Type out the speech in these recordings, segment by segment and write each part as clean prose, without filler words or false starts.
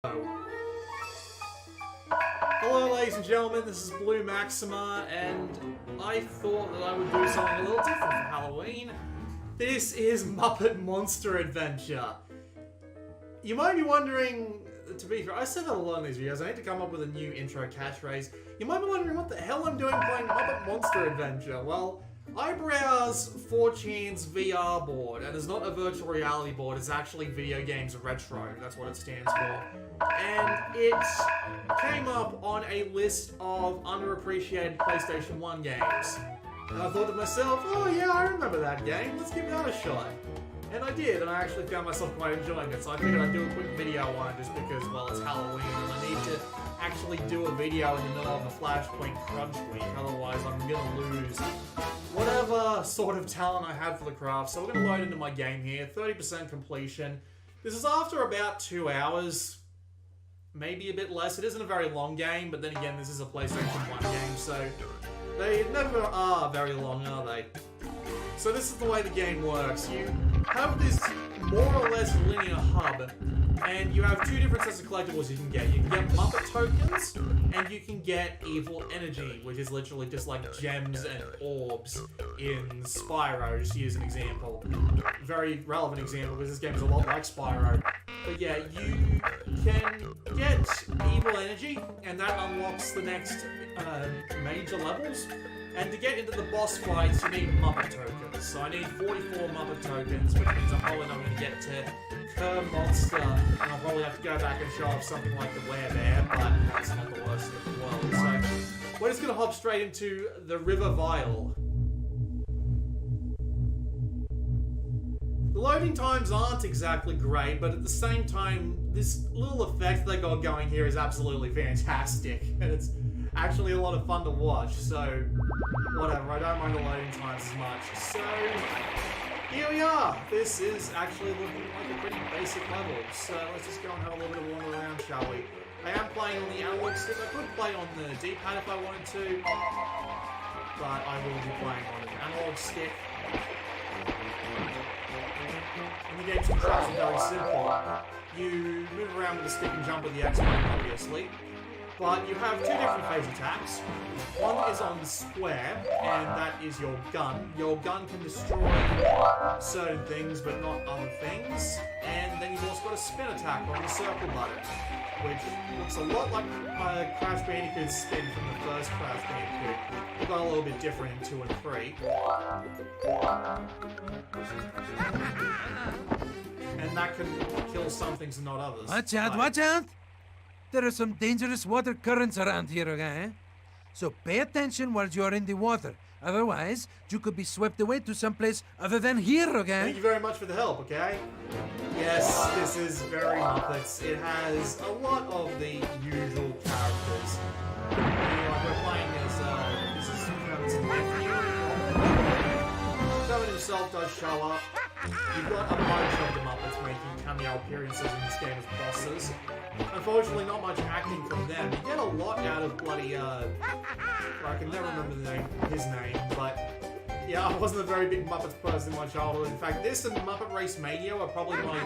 Hello ladies and gentlemen, this is Blue Maxima, and I thought that I would do something a little different for Halloween. This is Muppet Monster Adventure. You might be wondering, to be fair, I said that a lot in these videos, I need to come up with a new intro catchphrase. You might be wondering what the hell I'm doing playing Muppet Monster Adventure. Well, I browse 4chan's VR board, and it's not a virtual reality board, it's actually Video Games Retro, that's what it stands for. And it came up on a list of underappreciated PlayStation 1 games. And I thought to myself, oh yeah, I remember that game, let's give that a shot. And I did, and I actually found myself quite enjoying it, so I figured I'd do a quick video on it just because, well, it's Halloween, and I need to actually do a video in the middle of a Flashpoint crunch week, otherwise I'm gonna lose whatever sort of talent I had for the craft. So we're gonna load into my game here, 30% completion. This is after about 2 hours, maybe a bit less. It isn't a very long game, but then again, this is a PlayStation 1 game, so they never are very long, are they? So this is the way the game works. You have this more or less linear hub, and you have two different sets of collectibles you can get. You can get Muppet tokens, and you can get evil energy, which is literally just like gems and orbs in Spyro, just to use an example. Very relevant example, because this game is a lot like Spyro. But yeah, you can get evil energy, and that unlocks the next major levels. And to get into the boss fights, you need Muppet tokens. So I need 44 Muppet tokens, which means I'm probably not going to get to Kerr Monster, and I'll probably have to go back and show off something like the Werebear, but that's not the worst in the world. So we're just going to hop straight into the River Vial. The loading times aren't exactly great, but at the same time, this little effect they got going here is absolutely fantastic, and it's actually a lot of fun to watch, so whatever, I don't mind the loading times as much. So, here we are. This is actually looking like a pretty basic level, so let's just go and have a little bit of a wander around, shall we? I am playing on the analog stick. I could play on the D-pad if I wanted to, but I will be playing on an analog stick. And the game's controls are very simple. You move around with the stick and jump with the X button, obviously. But you have two different phase attacks. One is on the square, and that is your gun. Your gun can destroy certain things, but not other things. And then you've also got a spin attack on the circle button, which looks a lot like Crash Bandicoot's spin from the first Crash Bandicoot. It got a little bit different in 2 and 3. And that can kill some things and not others. Watch out, watch out! There are some dangerous water currents around here, okay? So pay attention while you're in the water. Otherwise, you could be swept away to someplace other than here, okay? Thank you very much for the help, okay? Yes, this is very Muppets. It has a lot of the usual characters. Like we're playing as, this is Kermit's nephew. Kermit himself does show up. You've got a bunch of the Muppets making cameo appearances in this game as bosses. Unfortunately, not much acting from them. You get a lot out of bloody, I can never remember his name, but yeah, I wasn't a very big Muppets person in my childhood. In fact, this and Muppet Race Mania are probably my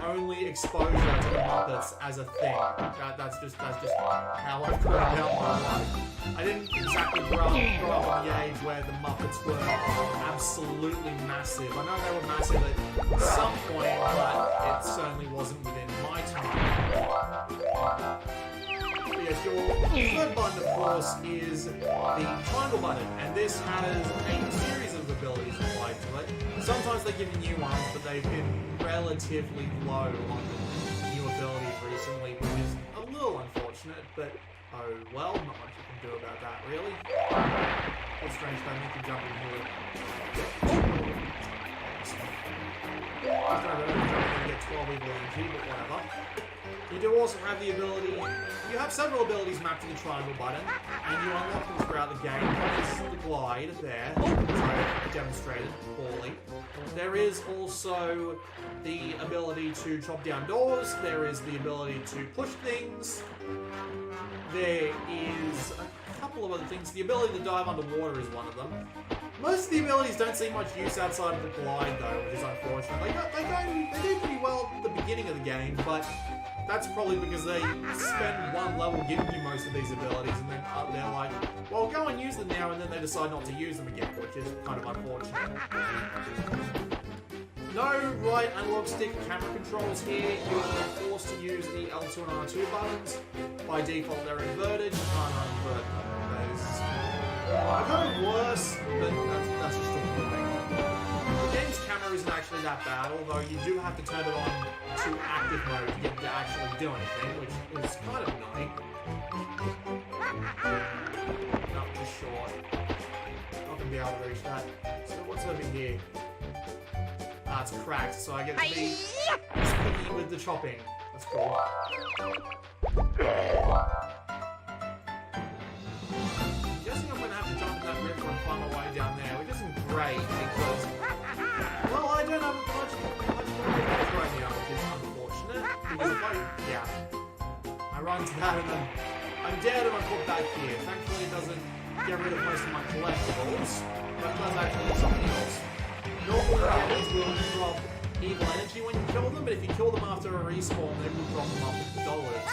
only exposure to the Muppets as a thing. That's just how I've gone about my life. I didn't exactly grow up on the age where the Muppets were absolutely massive. I know they were massive at some point, but it certainly wasn't within my time. Yes, your third button, of course, is the triangle button, and this has a series of abilities applied to it. Sometimes they give you new ones, but they've been relatively low on the new abilities recently, which is a little unfortunate, but oh well, not much you can do about that, really. It's strange they make you jump in here. I don't know if I'm going to get 12 evil energy, but whatever. You do also have the ability, you have several abilities mapped to the triangle button, and you unlock them throughout the game. One is the glide there, which I demonstrated poorly. There is also the ability to chop down doors, there is the ability to push things, there is a couple of other things. The ability to dive underwater is one of them. Most of the abilities don't see much use outside of the glide, though, which is unfortunate. They do pretty well at the beginning of the game, but that's probably because they spend one level giving you most of these abilities, and then they're like, well, go and use them now, and then they decide not to use them again, which is kind of unfortunate. No right analog stick camera controls here. You're forced to use the L2 and R2 buttons. By default, they're inverted. You can't uninvert those. Kind of worse, but that's just a thing. The game's camera isn't actually that bad, although you do have to turn it on to active mode to get it to actually do anything, which is kind of annoying. Not too short. Not gonna be able to reach that. So what's over here? Ah, it's cracked, so I get to be sticky with the chopping. That's cool. I'm guessing I'm gonna have to jump in that river and find my way down there, which isn't great because, well, I don't have much right now, which is unfortunate. Because if I run to that and then I'm dead and I'm put back here. Thankfully, it doesn't get rid of most of my collectibles, but it does actually do something else. Normally, the enemies will drop evil energy when you kill them, but if you kill them after a respawn, they will drop them up with dollars.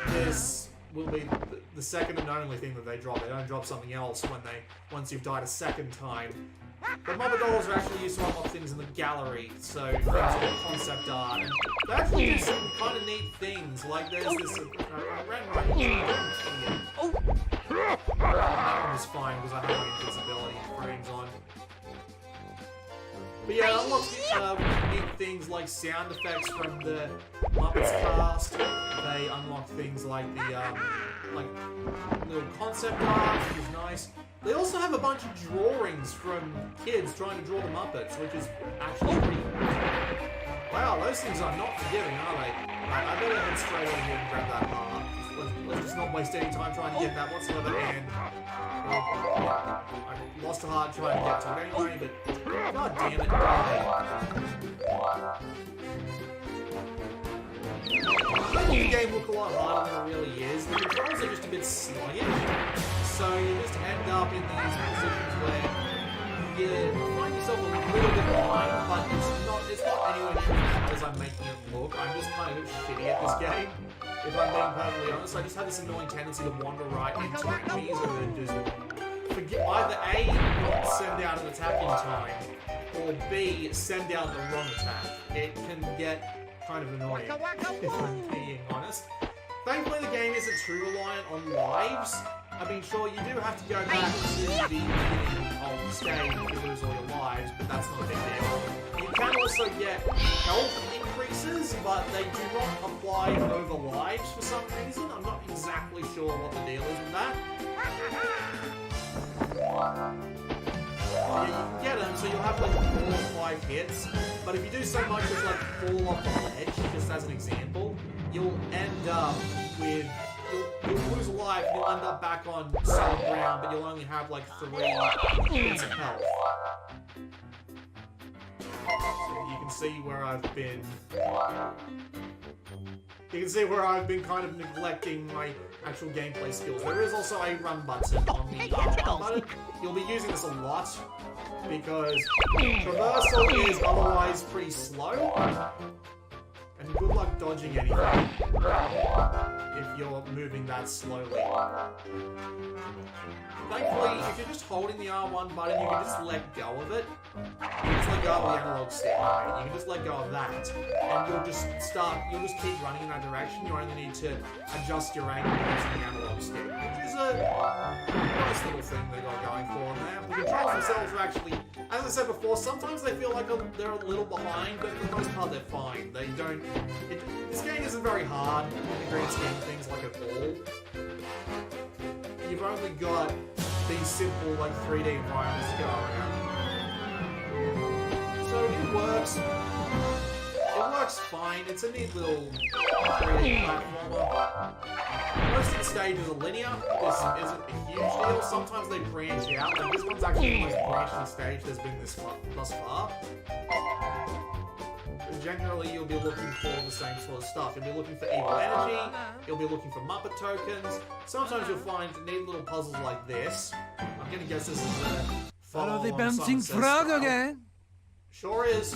This will be the second and only thing that they drop. They don't drop something else once you've died a second time. But Muppet dollars are actually used to unlock things in the gallery, so things like concept art. And they actually do some kind of neat things, like there's this. I ran right here. That one was fine because I have my invincibility frames on. But yeah, unlock neat things like sound effects from the Muppets cast. They unlock things like the like little concept art, which is nice. They also have a bunch of drawings from kids trying to draw the Muppets, which is actually pretty. Wow, those things are not forgiving, are they? Right, I better head straight over here and grab that heart. Let's just not waste any time trying to get that whatsoever, and I lost a heart trying to get to it anyway, but god damn it, die. Making the game look a lot harder than it really is. The controls are just a bit sluggish, so you just end up in these positions where you find yourself a little bit behind, but it's not anywhere near as bad as I'm making it look. I'm just kind of shitty at this game. If I'm being perfectly honest, I just have this annoying tendency to wander right into enemies and then just forget either A, not send out an attack in time, or B, send out the wrong attack. It can get kind of annoying, if I'm being honest. Thankfully, the game isn't too reliant on lives. I mean, sure, you do have to go back to the beginning of the stage if you lose all your lives, but that's not a big deal. You can also get health increases, but they do not apply over lives for some reason. I'm not exactly sure what the deal is with that. Yeah, you can get them, so you'll have like 4 or 5 hits, but if you do so much as like fall off the ledge, just as an example, you'll end up with... You'll lose a life and you'll end up back on solid ground, but you'll only have like 3 hits of health. So you can see where I've been... You can see where I've been kind of neglecting my actual gameplay skills. There is also a run button on the R1 button. You'll be using this a lot, because traversal is otherwise pretty slow. And good luck dodging anything if you're moving that slowly. Thankfully, if you're just holding the R1 button, you can just let go of it. You can just let go of the analog stick, right? You can just let go of that, and you'll just keep running in that direction. You only need to adjust your angle using the analog stick, which is a nice little thing they got going for them there. The controls themselves are actually, as I said before, sometimes they feel like they're a little behind, but for the most part they're fine. They don't... This game isn't very hard in the grand scheme of things like at all. You've only got these simple, like, 3D environments to go around. So it works. It works fine. It's a neat little 3D platformer. Most of the stages are linear. This isn't a huge deal. Sometimes they branch out. Like, this one's actually the most branching stage there's been thus far. Generally, you'll be looking for the same sort of stuff. You'll be looking for evil energy, you'll be looking for Muppet tokens. Sometimes you'll find neat little puzzles like this. I'm gonna guess this is a follow Follow the bouncing frog again. Sure is.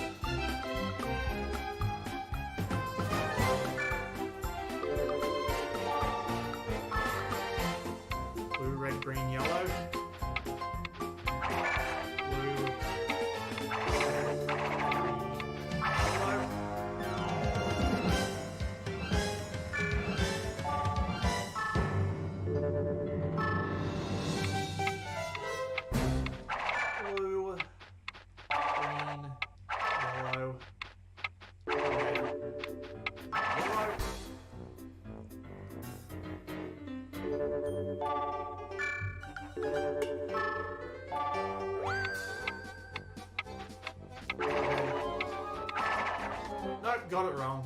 got it wrong.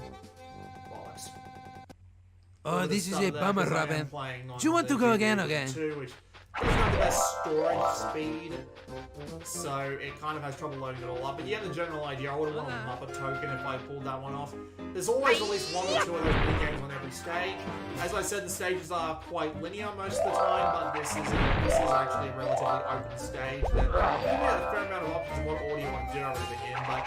Bollocks. Oh, this is a bummer, Robin. Do Do you want to go again, okay? Which doesn't have the best storage speed, so it kind of has trouble loading it all up. But yeah, the general idea, I would have wanted a Muppet token if I pulled that one off. There's always at least one or two of those mini games on every stage. As I said, the stages are quite linear most of the time, but this is actually a relatively open stage that you get a fair amount of options of what order you want to do everything in, but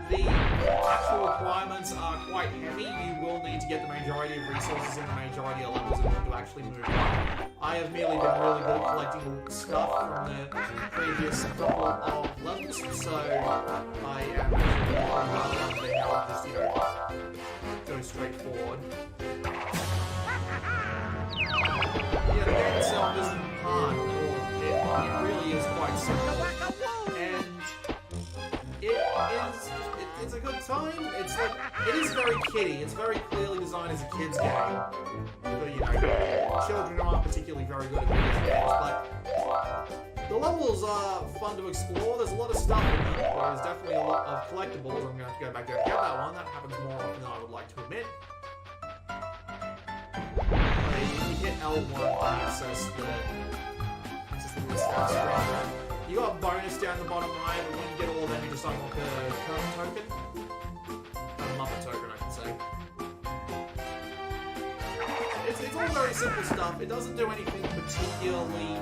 the actual requirements are quite heavy. You will need to get the majority of resources in the majority of levels in order to actually move on. I have merely been really good at collecting stuff from the previous couple of levels, so I am actually rather than being able to just, you know, go straight forward. Yeah, the game itself isn't hard at all. It really is quite simple. And it's a good time. It is very kiddie. It's very clearly designed as a kid's game. But, you know, children aren't particularly very good at video games, but the levels are fun to explore. There's a lot of stuff in them. There's definitely a lot of collectibles. I'm going to have to go back there and get that one. That happens more often than I would like to admit. You hit L1 to access the stat screen. You got a bonus down the bottom right, but when you get all of them, you just unlock a current token. A Muppet token, I can say. It's all very simple stuff. It doesn't do anything particularly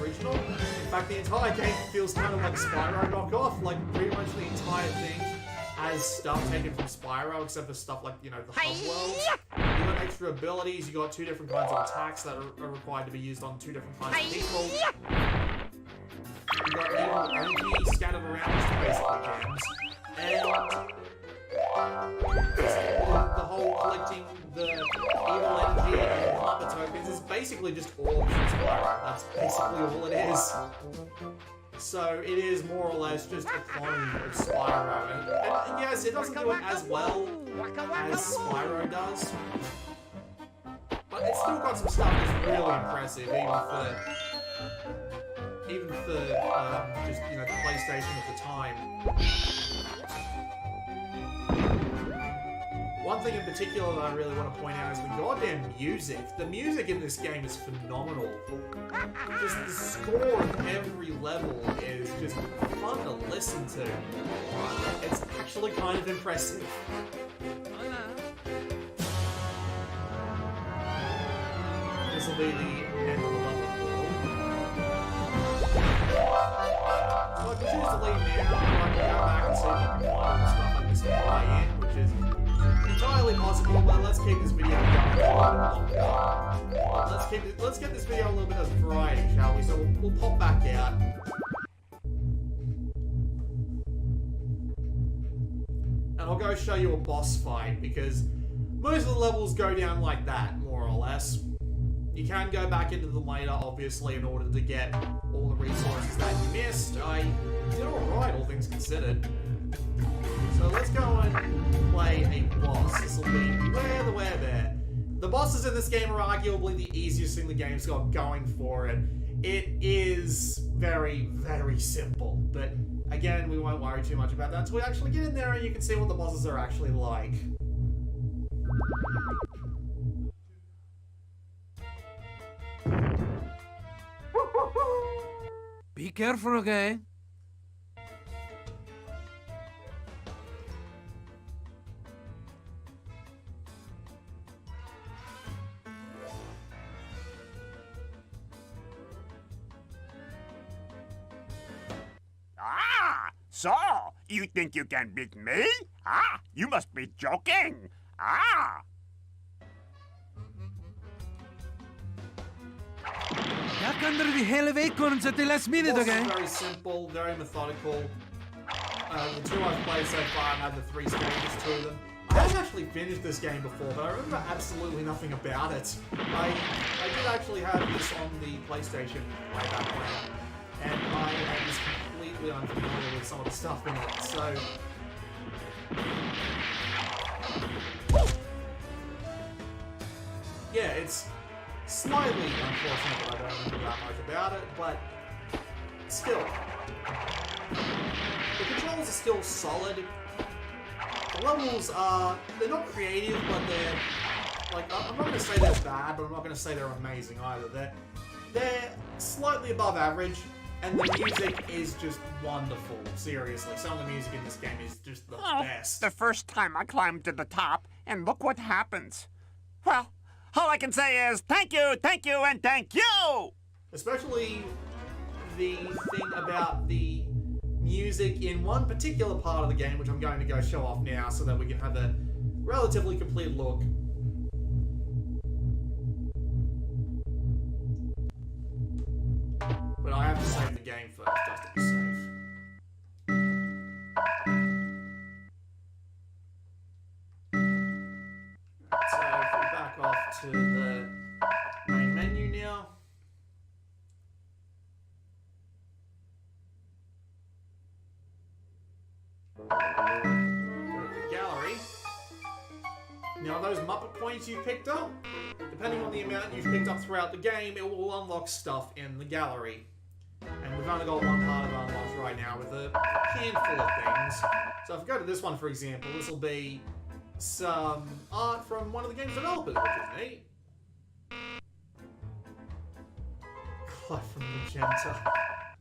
original. In fact, the entire game feels kind of like Spyro knockoff. Like, pretty much the entire thing has stuff taken from Spyro, except for stuff like, you know, the hub worlds. You got extra abilities, you got two different kinds of attacks that are required to be used on two different kinds of people. You got evil energy scattered around just basically gems. And the whole collecting the evil energy and Muppet tokens is basically just all of Spyro. That's basically all it is. So it is more or less just a clone of Spyro. And yes, it doesn't do it as well as Spyro does. But it's still got some stuff that's really impressive, even for just, you know, the PlayStation at the time. One thing in particular that I really want to point out is the goddamn music. The music in this game is phenomenal. Just the score of every level is just fun to listen to. It's actually kind of impressive. This will be the end of the level. So I can choose to leave now, or I can go back and see if I can find all the stuff I missed on my end, which is entirely possible, but let's keep this video going for a little bit longer. Let's get this video a little bit of variety, shall we? So we'll pop back out. And I'll go show you a boss fight, because most of the levels go down like that, more or less. You can go back into them later, obviously, in order to get all the resources that you missed. I did alright, all things considered. So let's go and play a boss. This will be Beware the Werebear. The bosses in this game are arguably the easiest thing the game's got going for it. It is very, very simple. But again, we won't worry too much about that until we actually get in there and you can see what the bosses are actually like. Be careful, okay? So, you think you can beat me? Ah, you must be joking. Ah! Duck under the hail of acorns at the last minute, Boss okay? is very simple, very methodical. The two I've played so far, I've had the 3 stages to them. I haven't actually finished this game before, but I remember absolutely nothing about it. I did actually have this on the PlayStation way back when, and I am just completely unfamiliar with some of the stuff in it, so... Yeah, it's slightly unfortunate that I don't remember that much about it, but still. The controls are still solid. levels are, they're not creative, but they're, like, I'm not going to say they're bad, but I'm not going to say they're amazing either. They're slightly above average, and the music is just wonderful, seriously. Some of the music in this game is just the best. The first time I climbed to the top, and look what happens. Well, all I can say is thank you, and thank you! Especially the thing about the music in one particular part of the game, which I'm going to go show off now so that we can have a relatively complete look. But I have to save the game first, just to be safe. So if we back off to the main menu now. Go to the gallery. Now those Muppet coins you picked up, depending on the amount you've picked up throughout the game, it will unlock stuff in the gallery. And we've only got one part of unlocked right now with a handful of things. So if I go to this one, for example, this will be some art from one of the game's developers, which is neat. God, from Magenta.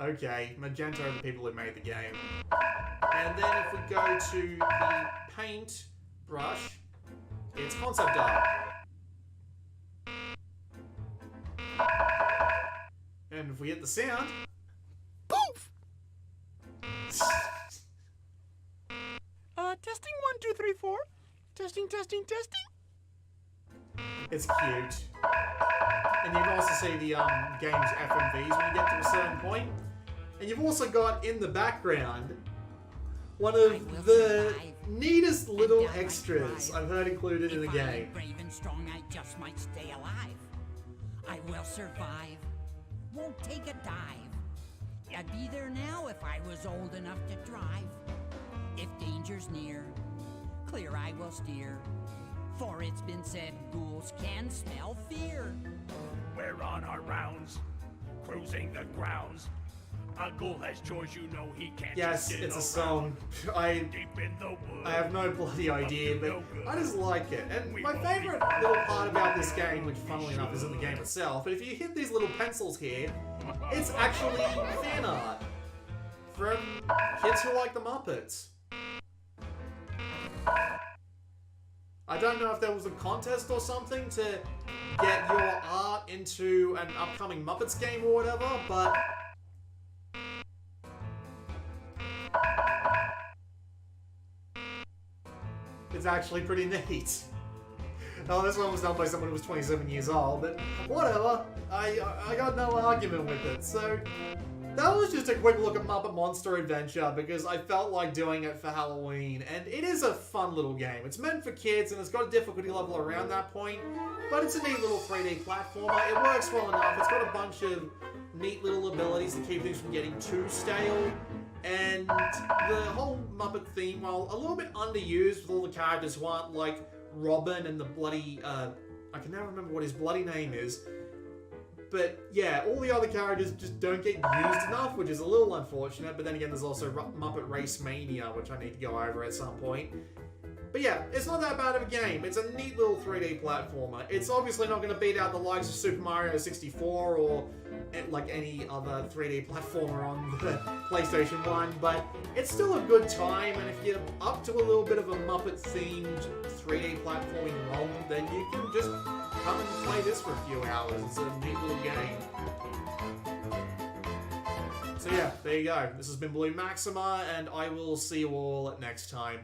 Okay, Magenta are the people who made the game. And then if we go to the paint brush, it's concept art. And if we hit the sound, Poof! Testing 1, 2, 3, 4. Testing. it's cute. And you can also see the game's FMVs when you get to a certain point. And you've also got in the background one of the neatest little extras I've heard included in the game. Brave and strong, I just might stay alive. I will survive. Won't take a dive. I'd be there now if I was old enough to drive. If danger's near, clear I will steer. For it's been said ghouls can smell fear. We're on our rounds, cruising the grounds. A ghoul has chores, you know he can't Yes, just sit it's a around. song. I Deep in the woods. have no bloody idea, but I just like it. And my favourite little part about this game, which funnily enough is in the game itself, but if you hit these little pencils here, it's actually fan art from kids who like the Muppets. I don't know if there was a contest or something to get your art into an upcoming Muppets game or whatever, but it's actually pretty neat. Oh, this one was done by someone who was 27 years old, but whatever. I got no argument with it. So that was just a quick look at Muppet Monster Adventure because I felt like doing it for Halloween, and it is a fun little game. It's meant for kids, and it's got a difficulty level around that point, but it's a neat little 3D platformer. It works well enough. It's got a bunch of neat little abilities to keep things from getting too stale. And the whole Muppet theme, while a little bit underused with all the characters who aren't like Robin and the bloody, I can never remember what his bloody name is. But yeah, all the other characters just don't get used enough, which is a little unfortunate. But then again, there's also Muppet Race Mania, which I need to go over at some point. But yeah, it's not that bad of a game. It's a neat little 3D platformer. It's obviously not going to beat out the likes of Super Mario 64 or like any other 3D platformer on the PlayStation 1, but it's still a good time, and if you're up to a little bit of a Muppet-themed 3D platforming ROM, then you can just come and play this for a few hours. It's a neat little game. So yeah, there you go. This has been Blue Maxima, and I will see you all next time.